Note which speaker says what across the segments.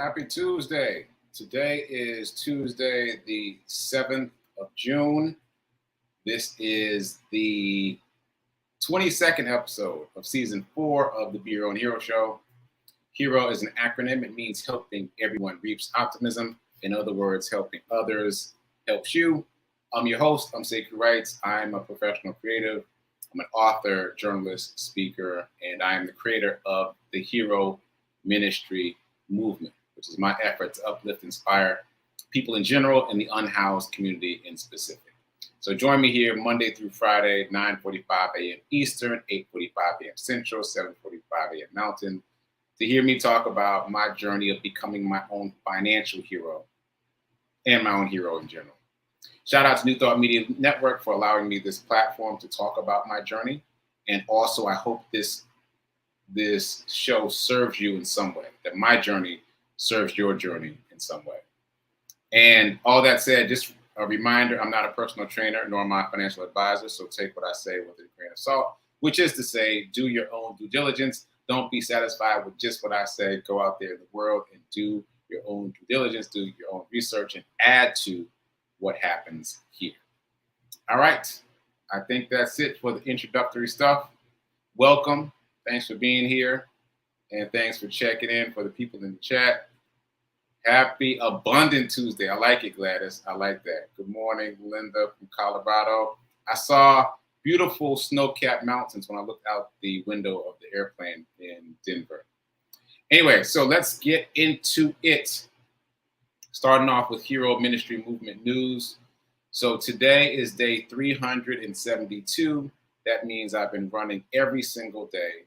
Speaker 1: Happy Tuesday. Today is Tuesday, the 7th of June. This is the 22nd episode of season 4 of the Be Your Own Hero Show. HERO is an acronym. It means helping everyone reach optimism. In other words, helping others helps you. I'm your host. I'm sekouwrites. I'm a professional creative. I'm an author, journalist, speaker, and I am the creator of the HERO Ministry movement, which is my effort to uplift, inspire people in general and the unhoused community in specific. So join me here Monday through Friday, 9:45 a.m. Eastern, 8:45 a.m. Central, 7:45 a.m. Mountain, to hear me talk about my journey of becoming my own financial hero and my own hero in general. Shout out to New Thought Media Network for allowing me this platform to talk about my journey. And also, I hope this show serves you in some way, that my journey serves your journey in some way. And all that said, just a reminder, I'm not a personal trainer, nor am I a financial advisor, so take what I say with a grain of salt, which is to say, do your own due diligence. Don't be satisfied with just what I say. Go out there in the world and do your own due diligence, do your own research, and add to what happens here. All right, I think that's it for the introductory stuff. Welcome. Thanks for being here, and thanks for checking in for the people in the chat. Happy Abundant Tuesday. I like it, Gladys. I like that. Good morning, Linda from Colorado. I saw beautiful snow-capped mountains when I looked out the window of the airplane in Denver. Anyway, so let's get into it. Starting off with Hero Ministry Movement news. So today is day 372. That means I've been running every single day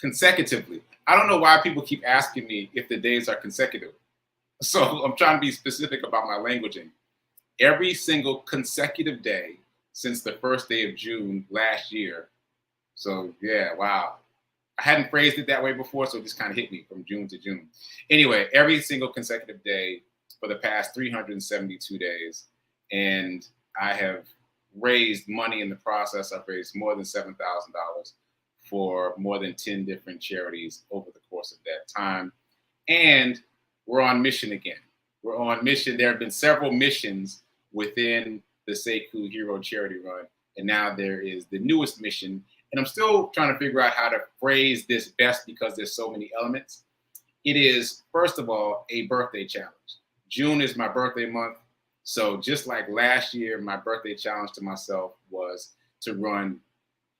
Speaker 1: consecutively. I don't know why people keep asking me if the days are consecutive. So I'm trying to be specific about my languaging. Every single consecutive day since the first day of June last year. So yeah, wow. I hadn't phrased it that way before, so it just kind of hit me from June to June. Anyway, every single consecutive day for the past 372 days. And I have raised money in the process. I've raised more than $7,000 for more than 10 different charities over the course of that time. And we're on mission again. We're on mission. There have been several missions within the Sekou Hero Charity Run. And now there is the newest mission. And I'm still trying to figure out how to phrase this best because there's so many elements. It is, first of all, a birthday challenge. June is my birthday month. So just like last year, my birthday challenge to myself was to run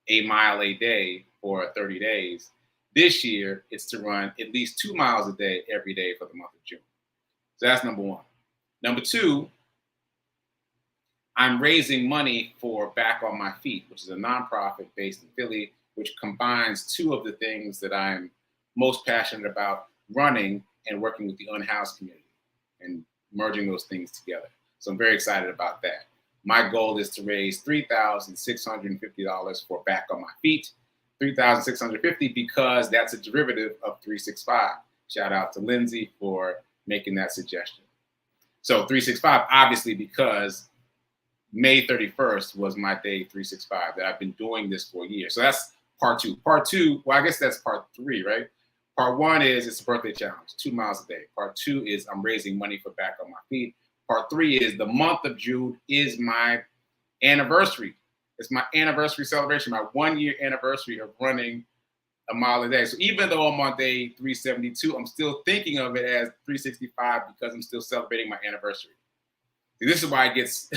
Speaker 1: a mile a day for 30 days. This year, it's to run at least 2 miles a day every day for the month of June. So that's number one. Number two, I'm raising money for Back on My Feet, which is a nonprofit based in Philly, which combines two of the things that I'm most passionate about, running and working with the unhoused community and merging those things together. So I'm very excited about that. My goal is to raise $3,650 for Back on My Feet. $3,650 because that's a derivative of 365. Shout out to Lindsay for making that suggestion. So 365, obviously, because May 31st was my day 365 that I've been doing this for a year. So that's part two. Part two, well, I guess that's part three, right? Part one is it's a birthday challenge, 2 miles a day. Part two is I'm raising money for Back on My Feet. Part three is the month of June is my anniversary. It's my anniversary celebration, my 1-year anniversary of running a mile a day. So even though I'm on day 372, I'm still thinking of it as 365 because I'm still celebrating my anniversary. This is why it gets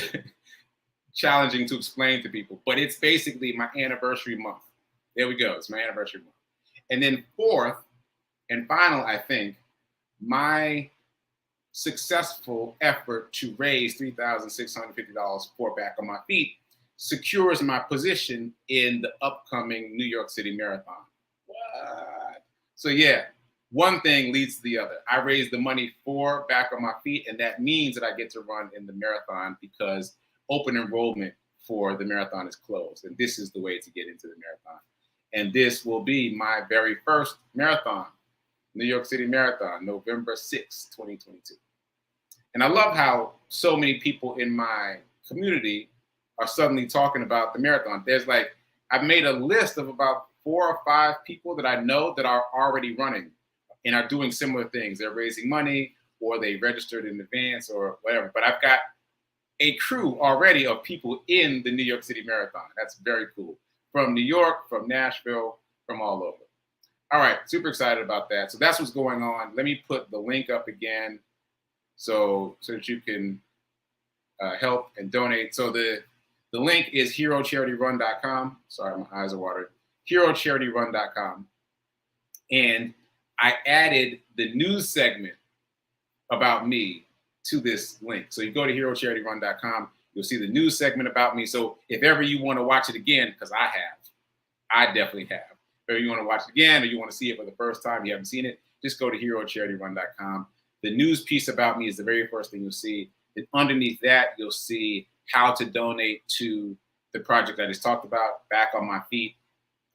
Speaker 1: challenging to explain to people, but it's basically my anniversary month. There we go. It's my anniversary month. And then fourth and final, I think, my successful effort to raise $3,650 for Back on My Feet secures my position in the upcoming New York City Marathon. What? So yeah, one thing leads to the other. I raised the money for Back on My Feet, and that means that I get to run in the marathon because open enrollment for the marathon is closed. And this is the way to get into the marathon. And this will be my very first marathon, New York City Marathon, November 6, 2022. And I love how so many people in my community are suddenly talking about the marathon. There's like, I've made a list of about 4 or 5 people that I know that are already running. A and are doing similar things. They're raising money, or they registered in advance, or whatever. But I've got a crew already of people in the New York City Marathon. That's very cool. From New York, from Nashville, from all over. All right, super excited about that. So that's what's going on. Let me put the link up again so that you can help and donate. So the link is herocharityrun.com. Sorry, my eyes are watering. Herocharityrun.com. And I added the news segment about me to this link. So you go to herocharityrun.com, you'll see the news segment about me. So if ever you want to watch it again, because I definitely have. If ever you want to watch it again, or you want to see it for the first time, you haven't seen it, just go to herocharityrun.com. The news piece about me is the very first thing you'll see. And underneath that, you'll see how to donate to the project I just talked about, Back on My Feet,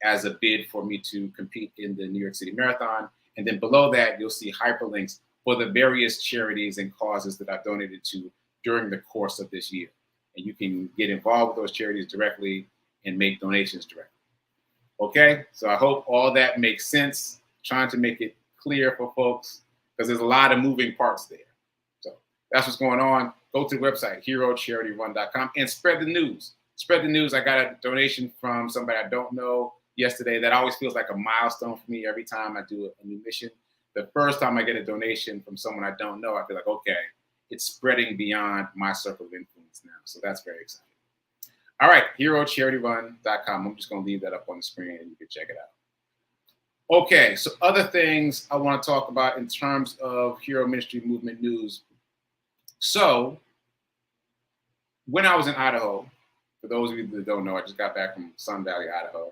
Speaker 1: as a bid for me to compete in the New York City Marathon. And then below that, you'll see hyperlinks for the various charities and causes that I've donated to during the course of this year. And you can get involved with those charities directly and make donations directly. Okay, so I hope all that makes sense. Trying to make it clear for folks, because there's a lot of moving parts there. So that's what's going on. Go to the website, herocharityrun.com, and spread the news. Spread the news. I got a donation from somebody I don't know yesterday. That always feels like a milestone for me every time I do a new mission. The first time I get a donation from someone I don't know, I feel like, okay, it's spreading beyond my circle of influence now. So that's very exciting. All right, herocharityrun.com. I'm just going to leave that up on the screen and you can check it out. Okay, so other things I want to talk about in terms of Hero Ministry Movement news. So when I was in Idaho, for those of you that don't know, I just got back from Sun Valley, Idaho.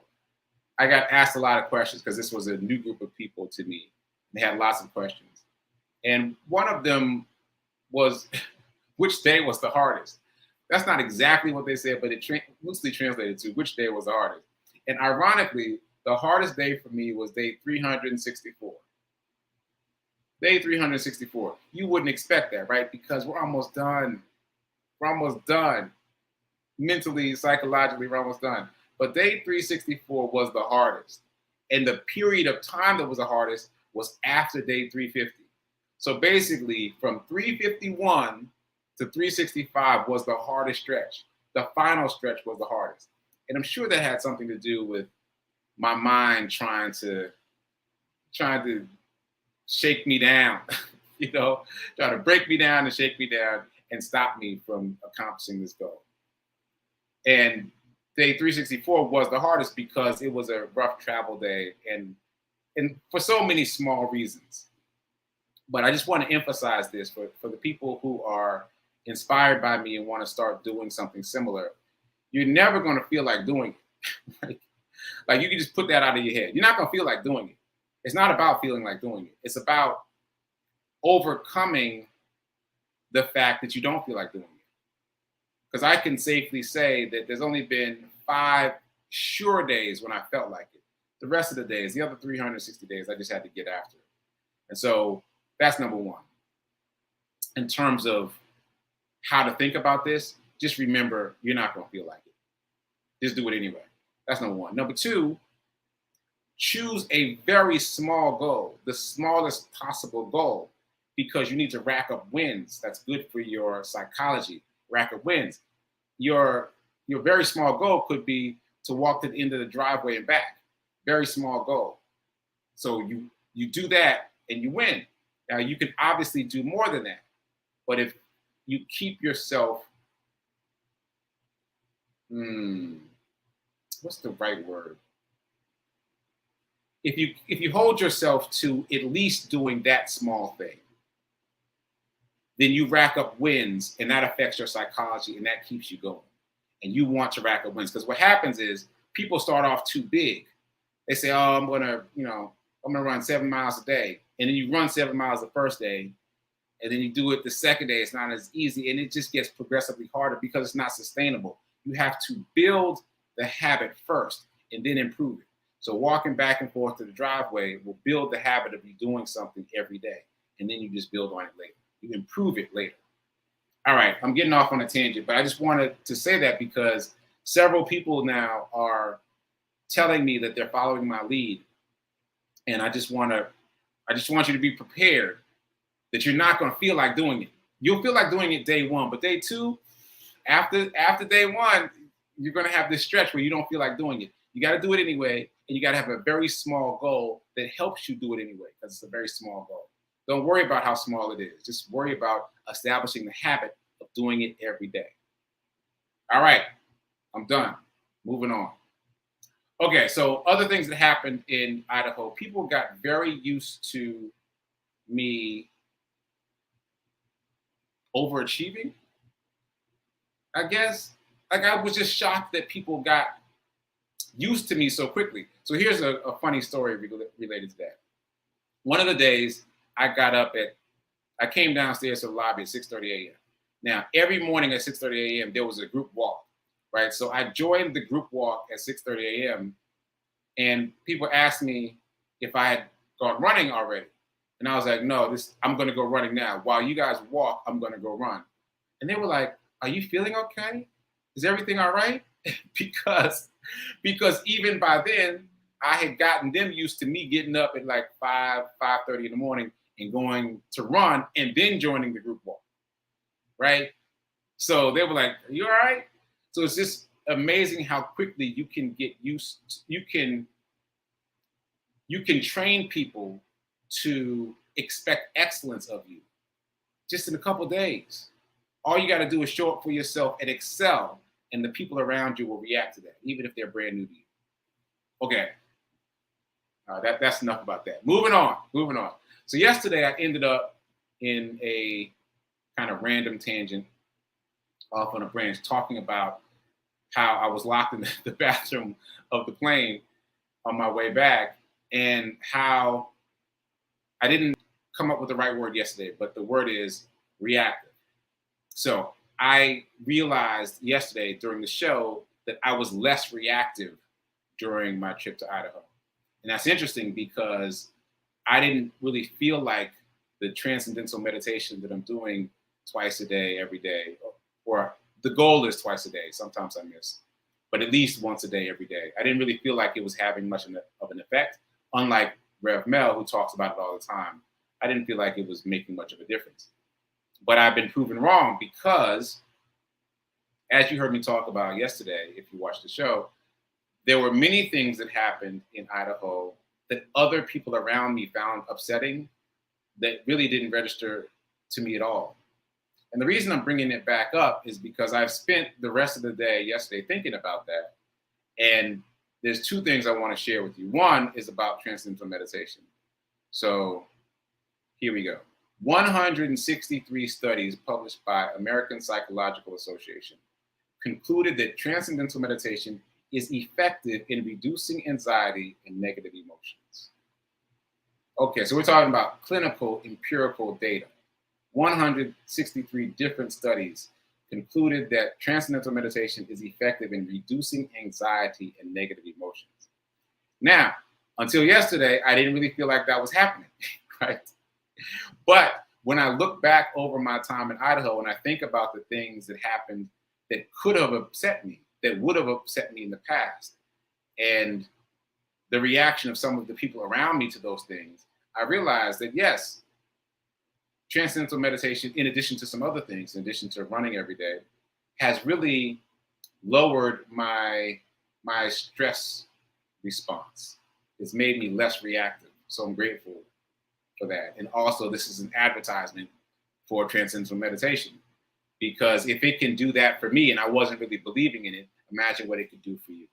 Speaker 1: I got asked a lot of questions because this was a new group of people to me. They had lots of questions. And one of them was, which day was the hardest? That's not exactly what they said, but it loosely translated to which day was the hardest. And ironically, the hardest day for me was day 364. Day 364. You wouldn't expect that, right? Because we're almost done. We're almost done. Mentally, psychologically, we're almost done. But day 364 was the hardest. And the period of time that was the hardest was after day 350. So basically, from 351 to 365 was the hardest stretch. The final stretch was the hardest. And I'm sure that had something to do with my mind trying to shake me down, trying to break me down and shake me down and stop me from accomplishing this goal. And day 364 was the hardest because it was a rough travel day and for so many small reasons. But I just want to emphasize this for the people who are inspired by me and want to start doing something similar. You're never going to feel like doing it. Like you can just put that out of your head. You're not going to feel like doing it. It's not about feeling like doing it. It's about overcoming the fact that you don't feel like doing it. Because I can safely say that there's only been 5 sure days when I felt like it. The rest of the days, the other 360 days, I just had to get after it. And so that's number one. In terms of how to think about this, just remember you're not going to feel like it. Just do it anyway. That's number one. Number two, choose a very small goal, the smallest possible goal, because you need to rack up wins. That's good for your psychology. Rack up wins. Your very small goal could be to walk to the end of the driveway and back. Very small goal. So you do that and you win. Now you can obviously do more than that, but if you keep yourself, what's the right word? If you hold yourself to at least doing that small thing, then you rack up wins and that affects your psychology and that keeps you going. And you want to rack up wins because what happens is people start off too big. They say, oh, I'm gonna run 7 miles a day. And then you run 7 miles the first day and then you do it the second day. It's not as easy and it just gets progressively harder because it's not sustainable. You have to build the habit first and then improve it. So walking back and forth to the driveway will build the habit of you doing something every day. And then you just build on it later. You improve it later. All right, I'm getting off on a tangent, but I just wanted to say that because several people now are telling me that they're following my lead. And I just want to I just want you to be prepared that you're not going to feel like doing it. You'll feel like doing it day one, but day two, after day one, you're going to have this stretch where you don't feel like doing it. You got to do it anyway, and you got to have a very small goal that helps you do it anyway, because it's a very small goal. Don't worry about how small it is. Just worry about establishing the habit of doing it every day. All right, I'm done. Moving on. Okay, so other things that happened in Idaho, people got very used to me overachieving, I guess. Like, I was just shocked that people got used to me so quickly. So here's a funny story related to that. One of the days I came downstairs to the lobby at 6:30 a.m. Now, every morning at 6:30 a.m., there was a group walk, right? So I joined the group walk at 6:30 a.m. and people asked me if I had gone running already. And I was like, no, I'm going to go running now. While you guys walk, I'm going to go run. And they were like, are you feeling okay? Is everything all right? because even by then, I had gotten them used to me getting up at like 5:30 in the morning and going to run and then joining the group walk, right? So they were like, are you all right? So it's just amazing how quickly you can get used, you can train people to expect excellence of you just in a couple of days. All you got to do is show up for yourself and excel, and the people around you will react to that, even if they're brand new to you. Okay, that's enough about that. Moving on. So yesterday I ended up in a kind of random tangent off on a branch talking about how I was locked in the bathroom of the plane on my way back, and how I didn't come up with the right word yesterday, but the word is reactive. So I realized yesterday during the show that I was less reactive during my trip to Idaho. And that's interesting because I didn't really feel like the transcendental meditation that I'm doing twice a day, every day, or the goal is twice a day. Sometimes I miss, but at least once a day, every day. I didn't really feel like it was having much of an effect. Unlike Rev Mel, who talks about it all the time, I didn't feel like it was making much of a difference. But I've been proven wrong because, as you heard me talk about yesterday, if you watched the show, there were many things that happened in Idaho that other people around me found upsetting that really didn't register to me at all. And the reason I'm bringing it back up is because I've spent the rest of the day yesterday thinking about that. And there's two things I want to share with you. One is about transcendental meditation. So here we go. 163 studies published by American Psychological Association concluded that transcendental meditation is effective in reducing anxiety and negative emotions. Okay, so we're talking about clinical empirical data. 163 different studies concluded that transcendental meditation is effective in reducing anxiety and negative emotions. Now, until yesterday, I didn't really feel like that was happening, right? But when I look back over my time in Idaho and I think about the things that happened that could have upset me, that would have upset me in the past, and the reaction of some of the people around me to those things, I realized that yes, transcendental meditation, in addition to some other things, in addition to running every day, has really lowered my stress response. It's made me less reactive. So I'm grateful for that. And also, this is an advertisement for transcendental meditation, because if it can do that for me, and I wasn't really believing in it, imagine what it could do for you.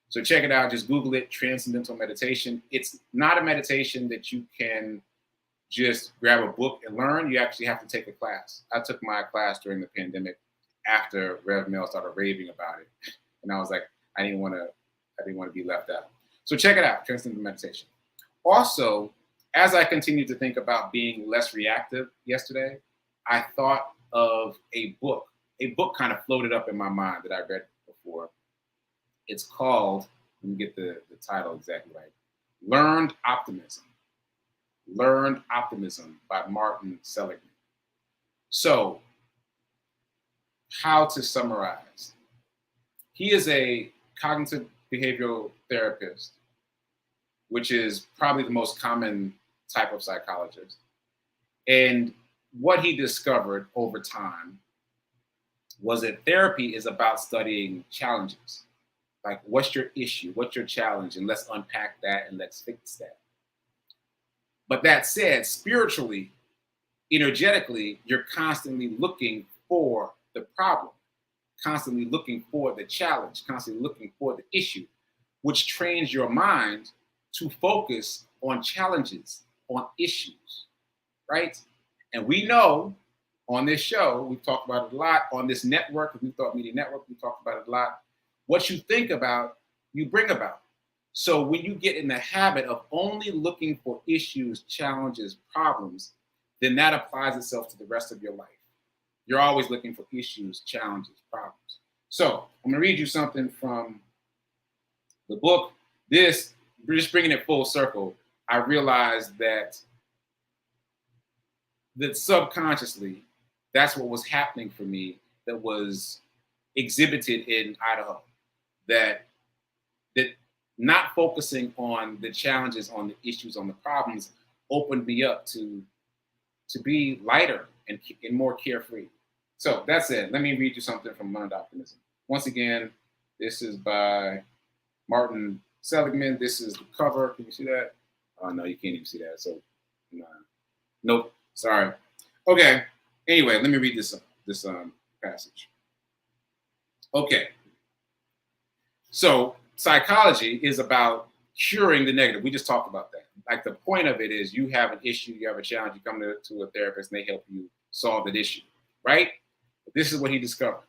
Speaker 1: So check it out. Just Google it, Transcendental Meditation. It's not a meditation that you can just grab a book and learn. You actually have to take a class. I took my class during the pandemic after Rev Mel started raving about it. And I was like, I didn't want to be left out. So check it out, Transcendental Meditation. Also, as I continued to think about being less reactive yesterday, I thought of a book. A book kind of floated up in my mind that I read before. It's called, let me get the title exactly right, Learned Optimism. Learned Optimism by Martin Seligman. So, how to summarize? He is a cognitive behavioral therapist, which is probably the most common type of psychologist. And what he discovered over time was that therapy is about studying challenges. Like, what's your issue? What's your challenge? And let's unpack that and let's fix that. But that said, spiritually, energetically, you're constantly looking for the problem, constantly looking for the challenge, constantly looking for the issue, which trains your mind to focus on challenges, on issues, right? And we know on this show, we've talked about it a lot, on this network, the New Thought Media Network, we talked about it a lot. What you think about, you bring about. So when you get in the habit of only looking for issues, challenges, problems, then that applies itself to the rest of your life. You're always looking for issues, challenges, problems. So I'm going to read you something from the book. This, just bringing it full circle, I realized that subconsciously, that's what was happening for me, that was exhibited in Idaho. That not focusing on the challenges, on the issues, on the problems, opened me up to be lighter and more carefree. So that's it. Let me read you something from Learned Optimism. Once again, this is by Martin Seligman. This is the cover. Can you see that? Oh, no, you can't even see that. So, no. Nope. Sorry. Okay. Anyway, let me read this passage. Okay. So psychology is about curing the negative. We just talked about that. Like, the point of it is you have an issue, you have a challenge, you come to a therapist and they help you solve that issue, right? But this is what he discovered.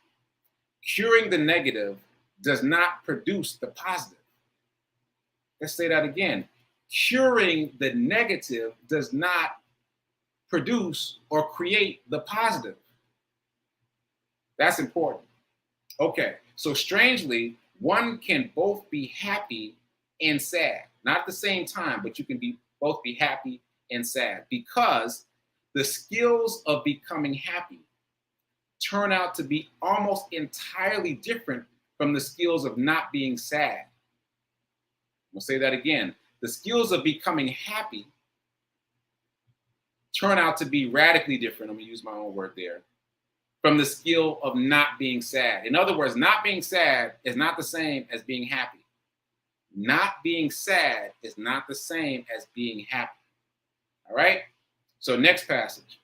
Speaker 1: Curing the negative does not produce the positive. Let's say that again. Curing the negative does not produce or create the positive. That's important. Okay, so strangely, one can both be happy and sad. Not at the same time, but you can both be happy and sad, because the skills of becoming happy turn out to be almost entirely different from the skills of not being sad. We'll say that again. The skills of becoming happy turn out to be radically different. I'm going to use my own word there. From the skill of not being sad. In other words, not being sad is not the same as being happy. Not being sad is not the same as being happy. All right? So next passage.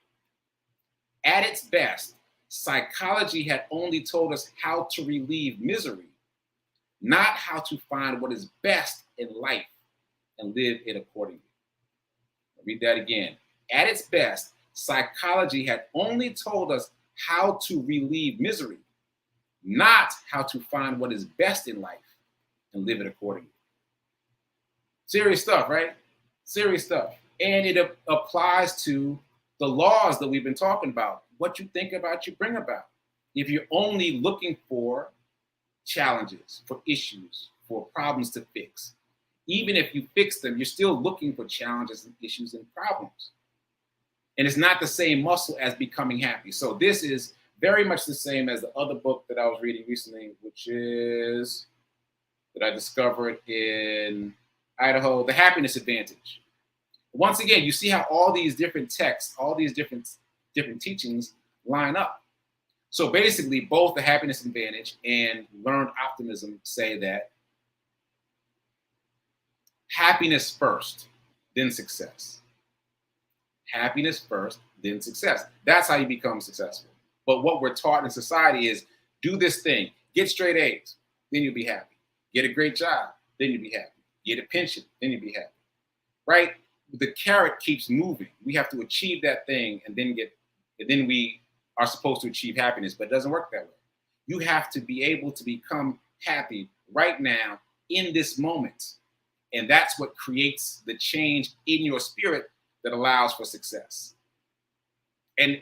Speaker 1: At its best, psychology had only told us how to relieve misery, not how to find what is best in life and live it accordingly. I'll read that again. At its best, psychology had only told us how to relieve misery, not how to find what is best in life and live it accordingly. Serious stuff, right? Serious stuff. And it applies to the laws that we've been talking about. What you think about, you bring about. If you're only looking for challenges, for issues, for problems to fix, even if you fix them, you're still looking for challenges and issues and problems. And it's not the same muscle as becoming happy. So this is very much the same as the other book that I was reading recently, which is, that I discovered in Idaho, The Happiness Advantage. Once again, you see how all these different texts, all these different teachings line up. So basically, both The Happiness Advantage and Learned Optimism say that happiness first, then success. Happiness first, then success. That's how you become successful. But what we're taught in society is do this thing, get straight A's, then you'll be happy. Get a great job, then you'll be happy. Get a pension, then you'll be happy. Right? The carrot keeps moving. We have to achieve that thing and then we are supposed to achieve happiness, but it doesn't work that way. You have to be able to become happy right now in this moment. And that's what creates the change in your spirit that allows for success. And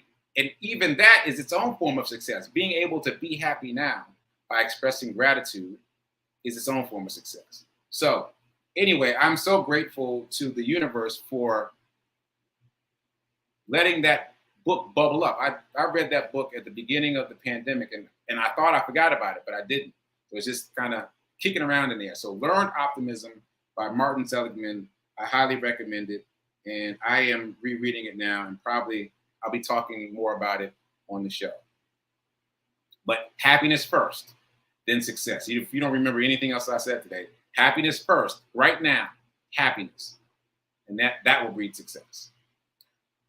Speaker 1: even that is its own form of success. Being able to be happy now by expressing gratitude is its own form of success. So anyway, I'm so grateful to the universe for letting that book bubble up. I read that book at the beginning of the pandemic, and I thought I forgot about it, but I didn't. It was just kind of kicking around in there. So Learned Optimism by Martin Seligman. I highly recommend it. and I am rereading it now, and probably I'll be talking more about it on the show. But happiness first, then success. If you don't remember anything else I said today, happiness first, right now, happiness. And that will breed success.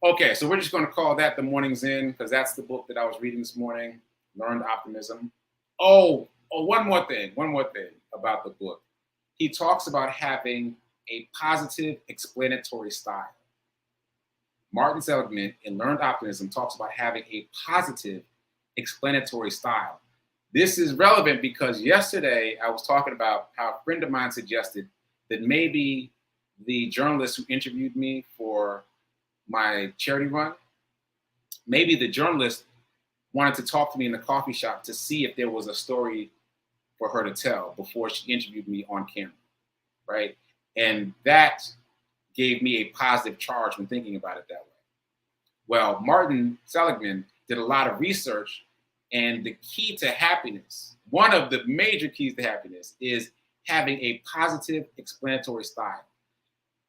Speaker 1: Okay, so we're just going to call that the Morning Zen, because that's the book that I was reading this morning, Learned Optimism. One more thing about the book. He talks about having a positive explanatory style. Martin Seligman in Learned Optimism talks about having a positive explanatory style. This is relevant because yesterday I was talking about how a friend of mine suggested that maybe the journalist who interviewed me for my charity run, maybe the journalist wanted to talk to me in the coffee shop to see if there was a story for her to tell before she interviewed me on camera, right? And that gave me a positive charge when thinking about it that way. Well, Martin Seligman did a lot of research, and the key to happiness, one of the major keys to happiness, is having a positive explanatory style,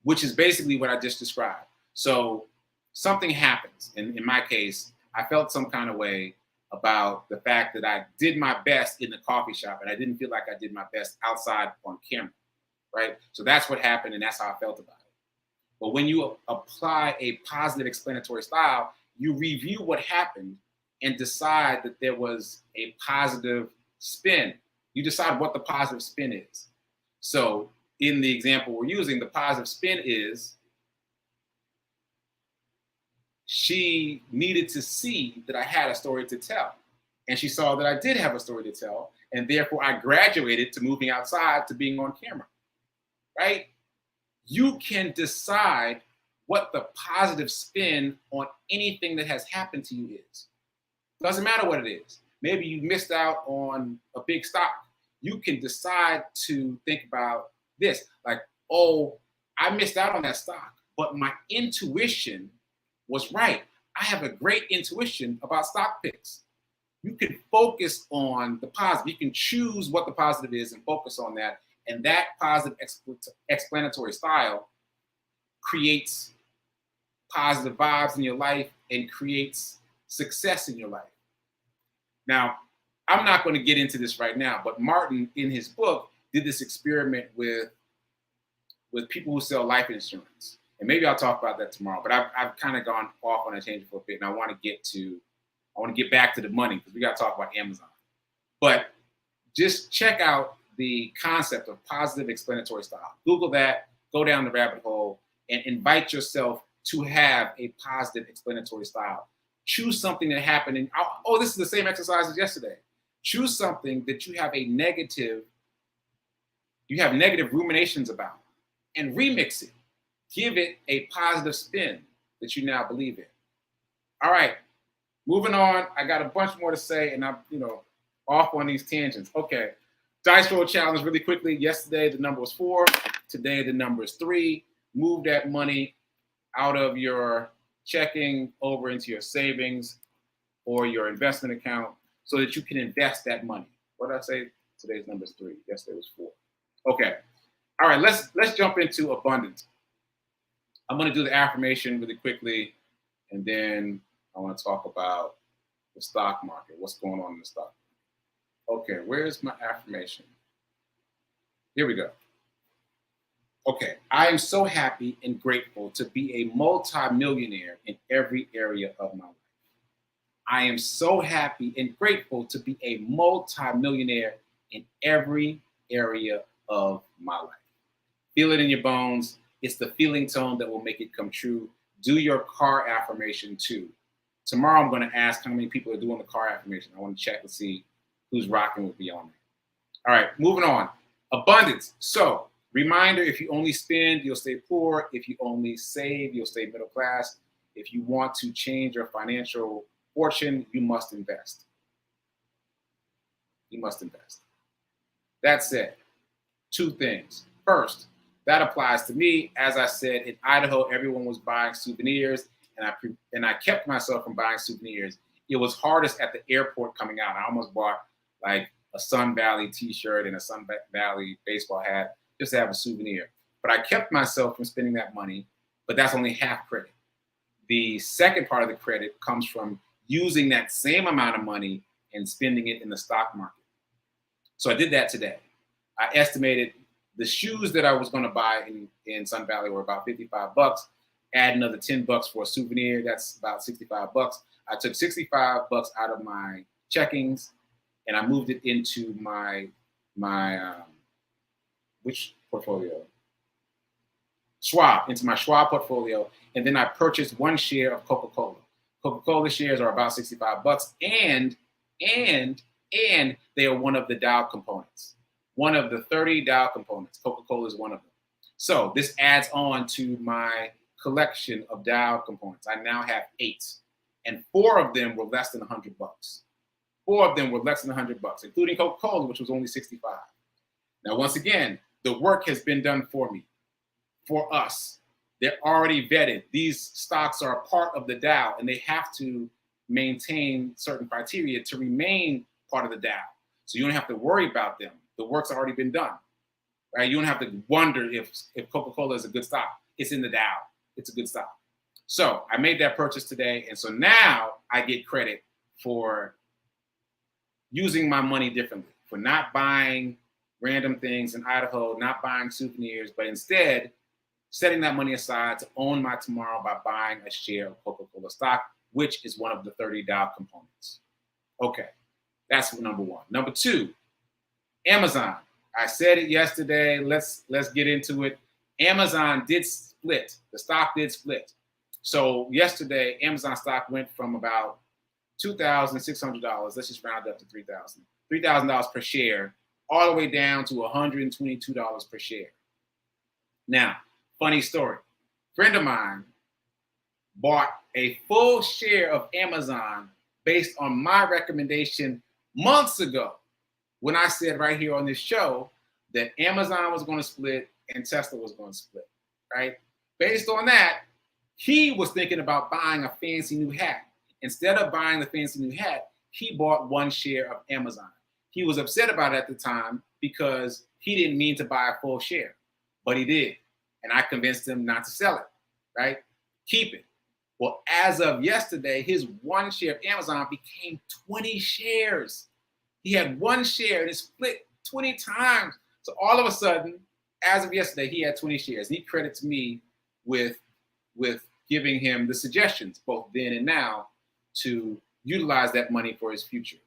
Speaker 1: which is basically what I just described. So something happens, and in my case, I felt some kind of way about the fact that I did my best in the coffee shop, and I didn't feel like I did my best outside on camera, right? So that's what happened, and that's how I felt about it. But when you apply a positive explanatory style, you review what happened and decide that there was a positive spin. You decide what the positive spin is. So in the example we're using, the positive spin is she needed to see that I had a story to tell. And she saw that I did have a story to tell. And therefore I graduated to moving outside to being on camera, right? You can decide what the positive spin on anything that has happened to you is. Doesn't matter what it is. Maybe you missed out on a big stock. You can decide to think about this, like, oh, I missed out on that stock, but my intuition was right. I have a great intuition about stock picks. You can focus on the positive. You can choose what the positive is and focus on that. And that positive explanatory style creates positive vibes in your life and creates success in your life. Now, I'm not going to get into this right now, but Martin, in his book, did this experiment with people who sell life insurance. And maybe I'll talk about that tomorrow, but I've kind of gone off on a tangent for a bit, and I want to get back to the money because we got to talk about Amazon. But just check out the concept of positive explanatory style. Google that, go down the rabbit hole, and invite yourself to have a positive explanatory style. Choose something that happened in, this is the same exercise as yesterday. Choose something that you have negative ruminations about, and remix it. Give it a positive spin that you now believe in. All right, moving on. I got a bunch more to say, and I'm, off on these tangents. Okay, dice roll challenge really quickly. Yesterday, the number was 4. Today, the number is 3. Move that money out of your checking over into your savings or your investment account so that you can invest that money. What did I say? Today's number is 3. Yesterday was 4. Okay. All right, let's jump into abundance. I'm going to do the affirmation really quickly, and then I want to talk about the stock market, what's going on in the stock market. Okay, where's my affirmation? Here we go. Okay, I am so happy and grateful to be a multimillionaire in every area of my life. I am so happy and grateful to be a multimillionaire in every area of my life. Feel it in your bones. It's the feeling tone that will make it come true. Do your car affirmation too. Tomorrow I'm going to ask how many people are doing the car affirmation. I want to check to see who's rocking with me on it. All right, moving on. Abundance. So, reminder, if you only spend, you'll stay poor. If you only save, you'll stay middle class. If you want to change your financial fortune, you must invest. You must invest. That said, 2 things. First, that applies to me. As I said, in Idaho, everyone was buying souvenirs, and I kept myself from buying souvenirs. It was hardest at the airport coming out. I almost bought like a Sun Valley t-shirt and a Sun Valley baseball hat just to have a souvenir. But I kept myself from spending that money. but that's only half credit. The second part of the credit comes from using that same amount of money and spending it in the stock market. So I did that today. I estimated the shoes that I was going to buy in Sun Valley were about $55. Add another $10 for a souvenir. That's about $65. I took $65 out of my checkings and I moved it into my which portfolio? Schwab, into my Schwab portfolio. And then I purchased one share of Coca-Cola. Coca-Cola shares are about $65 and they are one of the Dow components. One of the 30 Dow components. Coca-Cola is one of them. So this adds on to my collection of Dow components. I now have 8, and 4 of them were less than $100. 4 of them were less than $100, including Coca-Cola, which was only 65. Now, once again, the work has been done for me, for us. They're already vetted. These stocks are a part of the Dow, and they have to maintain certain criteria to remain part of the Dow. So you don't have to worry about them. The work's already been done, right? You don't have to wonder if Coca-Cola is a good stock. It's in the Dow. It's a good stock. So I made that purchase today, and so now I get credit for using my money differently, for not buying random things in Idaho, not buying souvenirs, but instead setting that money aside to own my tomorrow by buying a share of Coca-Cola stock, which is one of the 30 Dow components. Okay, that's number one. Number two, Amazon. I said it yesterday. Let's get into it. Amazon did split. The stock did split. So yesterday, Amazon stock went from about $2,600. Let's just round it up to $3,000. $3,000 per share, all the way down to $122 per share. Now, funny story. A friend of mine bought a full share of Amazon based on my recommendation months ago when I said right here on this show that Amazon was going to split and Tesla was going to split, right? Based on that, he was thinking about buying a fancy new hat. Instead of buying the fancy new hat, he bought one share of Amazon. He was upset about it at the time because he didn't mean to buy a full share, but he did. And I convinced him not to sell it, right? Keep it. Well, as of yesterday, his one share of Amazon became 20 shares. He had one share and it split 20 times. So all of a sudden, as of yesterday, he had 20 shares. And he credits me with giving him the suggestions, both then and now, to utilize that money for his future.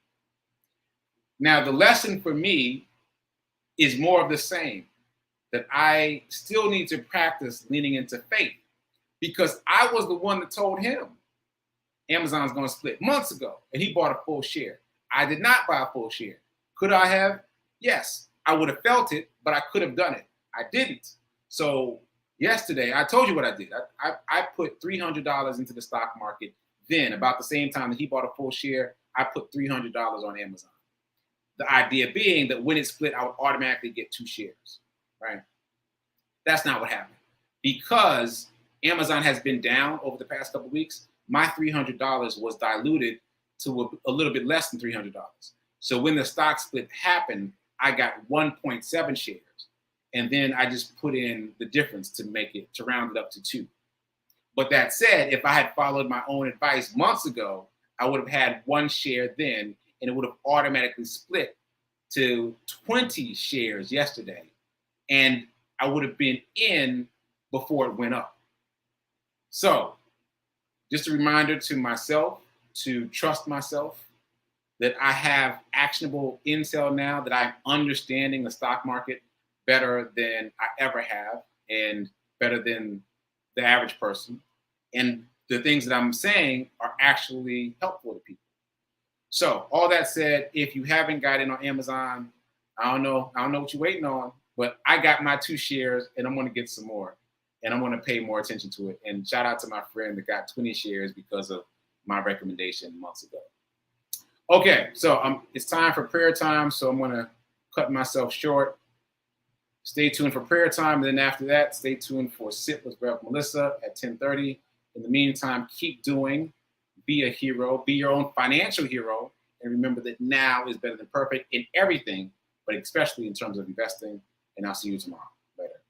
Speaker 1: Now, the lesson for me is more of the same, that I still need to practice leaning into faith, because I was the one that told him Amazon's going to split months ago, and he bought a full share. I did not buy a full share. Could I have? Yes, I would have felt it, but I could have done it. I didn't. So yesterday, I told you what I did. I put $300 into the stock market. Then, about the same time that he bought a full share, I put $300 on Amazon. The idea being that when it split, I would automatically get 2 shares, right? That's not what happened. Because Amazon has been down over the past couple of weeks, my $300 was diluted to a little bit less than $300. So when the stock split happened, I got 1.7 shares. And then I just put in the difference to round it up to 2. But that said, if I had followed my own advice months ago, I would have had 1 share then, and it would have automatically split to 20 shares yesterday. And I would have been in before it went up. So just a reminder to myself to trust myself, that I have actionable intel now, that I'm understanding the stock market better than I ever have and better than the average person. And the things that I'm saying are actually helpful to people. So all that said, if you haven't got in on Amazon, I don't know what you're waiting on, but I got my 2 shares and I'm going to get some more and I'm going to pay more attention to it. And shout out to my friend that got 20 shares because of my recommendation months ago. Okay, so it's time for prayer time. So I'm going to cut myself short. Stay tuned for prayer time. And then after that, stay tuned for Sit with Rev Melissa at 10:30. In the meantime, keep doing. Be a hero. Be your own financial hero. And remember that now is better than perfect in everything, but especially in terms of investing. And I'll see you tomorrow. Later.